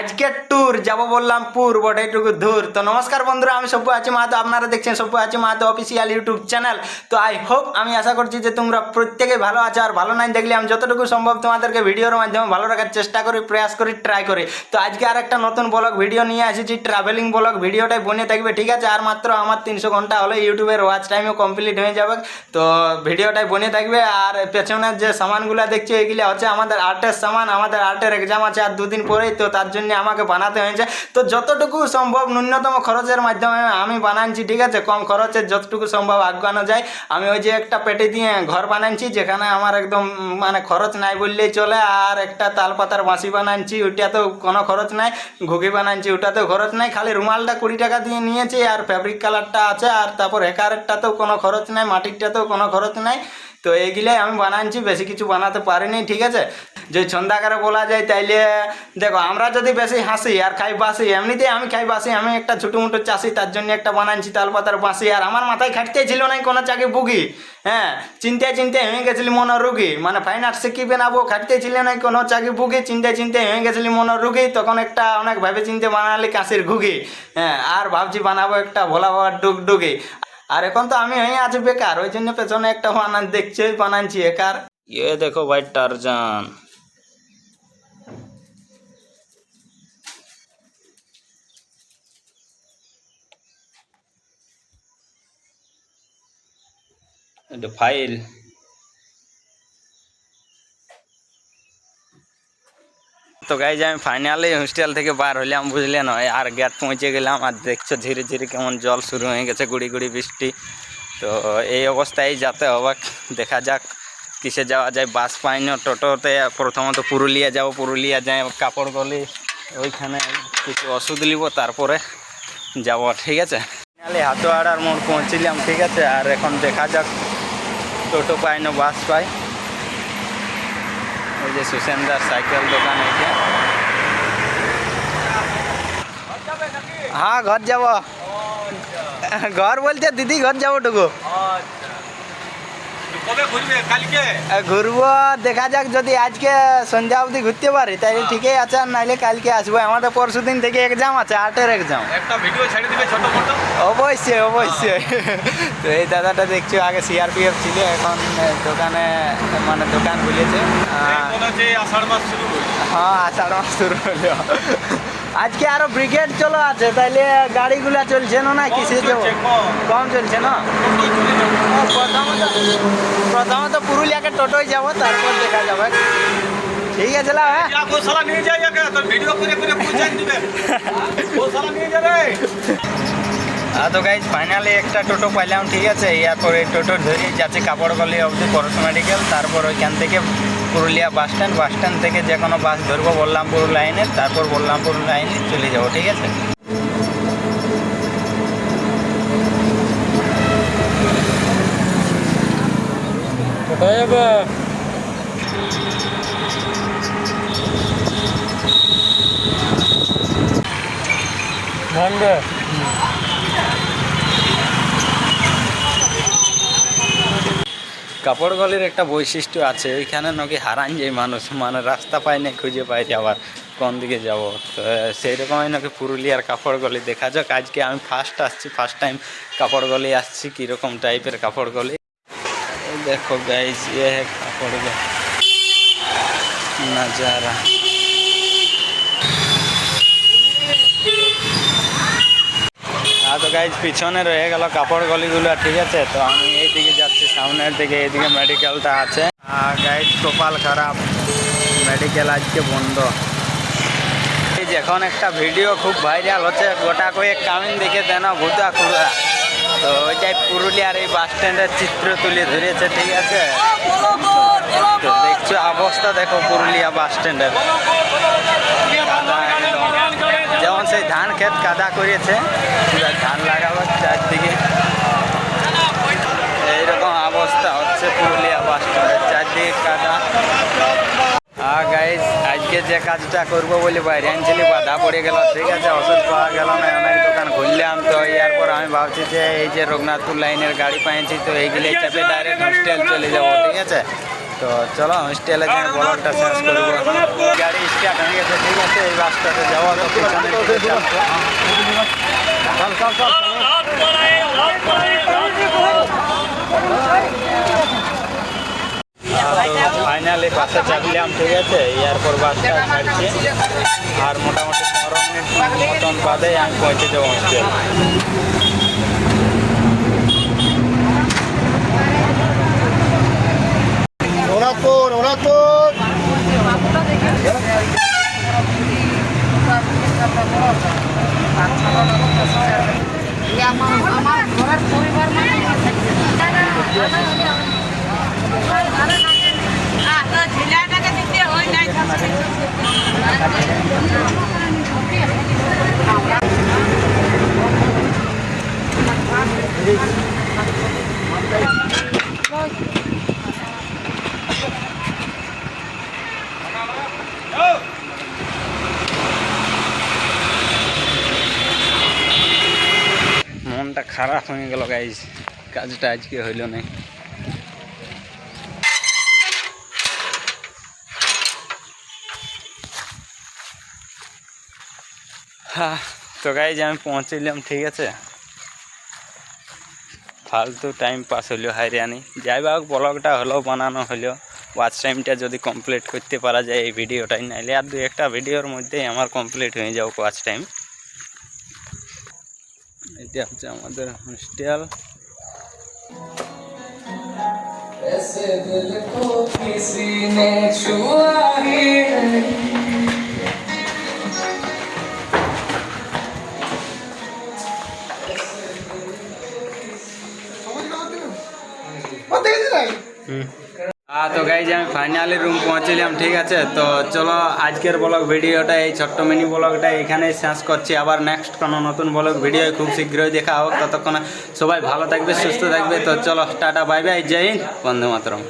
আজকের ট্যুর যাব বললাম পুর বটেটুকু ধুর। তো নমস্কার বন্ধুরা, আমি সব্য আছি মাহাতো, আপনারা দেখছেন সব্য আছি মাহাতো অফিসিয়াল ইউটিউব চ্যানেল। তো আই হোপ, আমি আশা করছি যে তোমরা প্রত্যেকে ভালো আছো, আর ভালো নাই দেখলে আমি যতটুকু সম্ভব তোমাদেরকে ভিডিওর মাধ্যমে ভালো রাখার চেষ্টা করি, প্রয়াস করি, ট্রাই করি। তো আজকে আর একটা নতুন ব্লগ ভিডিও নিয়ে এসেছি, ট্রাভেলিং ব্লগ। ভিডিওটাই বনে থাকবে, ঠিক আছে। আর মাত্র আমার 300 ঘন্টা হলে ইউটিউবের ওয়াচ টাইমও কমপ্লিট হয়ে যাবে। তো ভিডিওটাই বনে থাকবে। আর পেছনের যে সামানগুলো দেখছো এগুলো হচ্ছে আমাদের আর্টের সামান। আমাদের আর্টের এক্সাম আছে আর দুদিন পরেই, তো তার জন্য আমাকে বানাতে হয়েছে। তো যতটুকু সম্ভব ন্যূনতম খরচের মাধ্যমে আমি বানাচ্ছি, ঠিক আছে। কম খরচে যতটুকু সম্ভব আগানো যায়। আমি ওই যে একটা পেটে দিয়ে ঘর বানাচ্ছি, যেখানে আমার একদম মানে খরচ নাই বললেই চলে। আর একটা তালপাতার বাঁশি বানাচ্ছি, ওইটাতেও কোনো খরচ নাই। ঘুগি বানাচ্ছি, ওটাতেও খরচ নাই। খালি রুমালটা 20 টাকা দিয়ে নিয়েছি, আর ফ্যাব্রিক কালারটা আছে। আর তারপর হেকারেরটাতেও কোনো খরচ নাই, মাটিরটাতেও কোনো খরচ নাই। তো এইগুলাই আমি বানাচ্ছি, বেশি কিছু বানাতে পারিনি, ঠিক আছে। যে ছন্দাকারে বলা যায় তাইলে দেখো, আমরা যদি বেশি হাসি আর খাই বাসি, এমনিতেই আমি খাই বাসি। আমি একটা ছোটো মোটো চাষি, তার জন্য একটা বানাচ্ছি তালপাতার বাঁশি। আর আমার মাথায় খাটতেই ছিল না কোনো চাকরি বুগি, হ্যাঁ। চিন্তায় চিন্তায় হয়ে গেছিলি মনের রুগী, মানে ফাইন আর্টসে কী বানাবো, খাটতেই ছিল না কোনো চাকরি বুগি। চিন্তায় চিন্তায় হয়ে গেছিলি মনের রুগী। তখন একটা অনেক ভেবে চিন্তে বানালি কাশির ঘুগি, হ্যাঁ। আর ভাবছি বানাবো একটা ভোলা বাবার ডুগডুগি। আর এখন তো আমি হয়ে আছি বেকার, ওই জন্য পেছনে একটা দেখছি বানাচ্ছি একার। ইয়ে দেখো ভাই, টারজান। এটা ফাইল। তো গাইজ, আমি ফাইনালি হোস্টেল থেকে বার হইলাম, বুঝলেন। আর গেট পৌঁছে গেলাম। আর দেখছো ধীরে ধীরে কেমন জল শুরু হয়ে গেছে, গুড়ি গুড়ি বৃষ্টি। তো এই অবস্থায় যেতে হবে, দেখা যাক কিসে যাওয়া যায়। বাস পাইনি, টোটোতে প্রথমত পুরুলিয়া যাব। পুরুলিয়া যাই কাপড়গলি, ওইখানে কিছু ওষুধ নিব, তারপরে যাব, ঠিক আছে। ফাইনালি হাতোয়াড়ার মোড় পৌঁছিলাম, ঠিক আছে। আর এখন দেখা যাক টোটো পাই না বাস পাই। ওই যে সুসেন্দার সাইকেল দোকান, এইটা। হ্যাঁ, ঘর যাব। ঘর বলতে দিদি ঘর যাবো টুকু। ঘুরবো, দেখা যাক। যদি আজকে সন্ধ্যা অবধি ঘুরতে পারি তাহলে ঠিকই আছে, আর নাইলে কালকে আসবো। আমাদের পরশু দিন থেকে এক্সাম আছে, আর্টের এক্সাম। একটা ভিডিও ছেড়ে দিবে ছোট মোটো। অবশ্যই অবশ্যই। তো এই দাদাটা দেখছো, আগে সিআরপিএফ ছিল, এখন দোকানে মানে দোকান খুলেছে। হ্যাঁ, আষাঢ় মাস শুরু হলো। আজকে আরো ব্রিগেড চলো আছে, তাইলে গাড়িগুলা চলছে না কিসে যাবো? কম চলছে না। প্রথমত পুরুলিয়াকে টোটোয় যাবো, তারপর দেখা যাবে, ঠিক আছে। তো গাইজ, ফাইনালি একটা টোটো পাইলাম, ঠিক আছে। এরপর এই টোটো ধরে যাচ্ছে কাপড়গলি অবধি পরশু মেডিকেল। তারপর ওইখান থেকে পুরুলিয়া বাস স্ট্যান্ড থেকে যে কোনো বাস ধরবো বলরামপুর লাইনে, তারপর বলরামপুর লাইনে চলে যাবো, ঠিক আছে। কাপড়গলির একটা বৈশিষ্ট্য আছে, ওইখানে নাকি হারান যায় মানুষ, মানে রাস্তা পায় না, খুঁজে পায় আবার কোন দিকে যাব। তো সেই রকমই নাকি পুরুলিয়ার কাপড়গলি। দেখা যাক, আজকে আমি ফার্স্ট টাইম কাপড়গলি আসছি, কীরকম টাইপের কাপড়গলি। দেখো গাইজ, ये है কাপড়গলি নজারা। তো গাইজ, পিছনে রয়ে গেল কাপড় গলিগুলো, ঠিক আছে। তো আমি এইদিকে যাচ্ছি, সামনের দিকে। এইদিকে মেডিকেলটা আছে। আর গাইজ, কপাল খারাপ, মেডিকেল আজকে বন্ধ। এখন একটা ভিডিও খুব ভাইরাল হচ্ছে, গোটা কয়েক কামিন দেখে দেন ভূতা খুঁড়া। তো ওইটাই পুরুলিয়ার এই বাস স্ট্যান্ডের চিত্র তুলে ধরেছে, ঠিক আছে। তো দেখছো অবস্থা, দেখো পুরুলিয়া বাস স্ট্যান্ডের। যেমন সেই ধান ক্ষেত কাদা করেছে, ধান লাগাবার চারদিকে এইরকম অবস্থা হচ্ছে পুরুলিয়া বাস স্ট্যান্ডের, চারদিকে কাদা। আর গাইজ, আজকে যে কাজটা করবো বলে বাইরে আনছিলি, বাধা পড়ে গেল, ঠিক আছে। ওষুধ পাওয়া গেল না, অনেক দোকান ঘুরলাম। তো এরপর আমি ভাবছি যে এই যে রঘুনাথপুর লাইনের গাড়ি পাইছি, তো এইগুলোই চাপে ডাইরেক্ট হোস্টেল চলে যাবো, ঠিক আছে। তো চলো হোস্টেলে যাই ব্লগটা শেষ করবো। গাড়ি স্টার্ট হয়ে গেছে, ঠিক আছে, এই রাস্তাতে যাওয়া তো ফাইনালি বাসে চাপলাম, ঠিক আছে। এরপর বাসটা ছাড়ছি আর মোটামুটি 15 মিনিট মতন বাদে আমি পৌঁছে যাবো হোস্টেল। আমার ঘরের পরিবার ঝিলাটাকে দিতে হয় নাই। মনটা খারাপ হয়ে গেল গাইজ, কাজটা আজকে হইল না। হ্যাঁ, তো গাইজ আমি পৌঁছলাম, ঠিক আছে। ফালতু টাইম পাস হইলো হাইরানি, যাই হোক ব্লগটা হলেও বানানো হলো। ওয়াচ টাইমটা যদি কমপ্লিট করতে পারা যায় এই ভিডিওটাই, নাইলে আর 2-1টা ভিডিওর মধ্যেই আমার কমপ্লিট হয়ে যাও ওয়াচ টাইম। এটা হচ্ছে আমাদের হোস্টেল। ऐसे दिल को किसी ने छुआ ही नहीं। তো গাইজ আমি ফাইনালি রুম পৌঁছলাম, ঠিক আছে। তো চলো আজকের ব্লগ ভিডিওটা, এই ছোট্ট মিনি ব্লগটা এখানেই শেষ করছি। আবার নেক্সট কোনো নতুন ব্লগ ভিডিও খুব শীঘ্রই দেখা হোক। ততক্ষণ সবাই ভালো থাকবে, সুস্থ থাকবে। তো চলো টাটা, বাই বাই, জয় হিন্দ, বন্দে মাতরম।